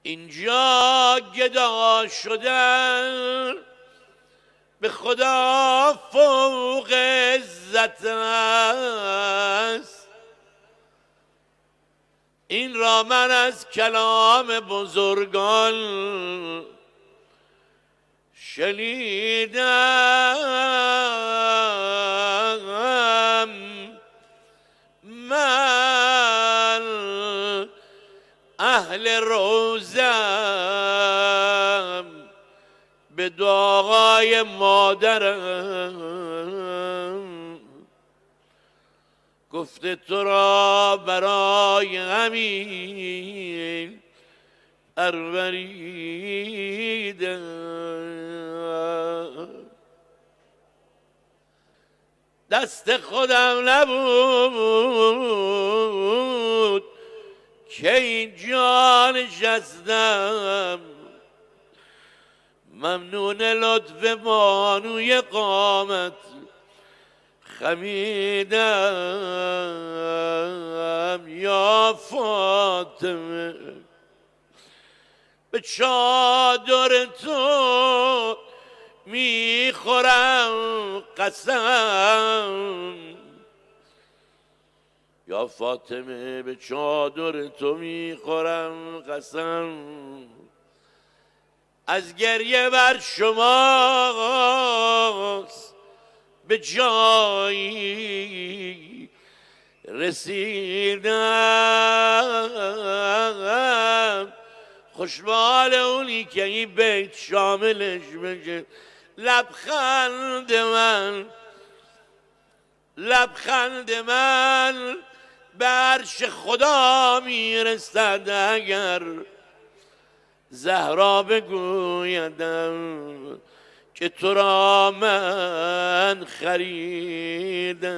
اینجا گدا شدن به خدا فوق عزت است. این را من از کلام بزرگان شنیدم. من اهل روزم به دعای مادرم گفته تو را برای همین پروریدم. دست خودم نبود که اینجا نشستم، ممنون لطف بانوی قامت خمیدم. یا فاطمه به چادر تو میخورم قسم. یا فاطمه به چادر تو میخورم قسم. از گریه بر شماست به جایی رسیدم. خوشبال اونی که این بیت شاملش بشه. لبخند من، لبخند من به عرش خدا میرسد اگر زهرا بگویدم که تو را من خریدم.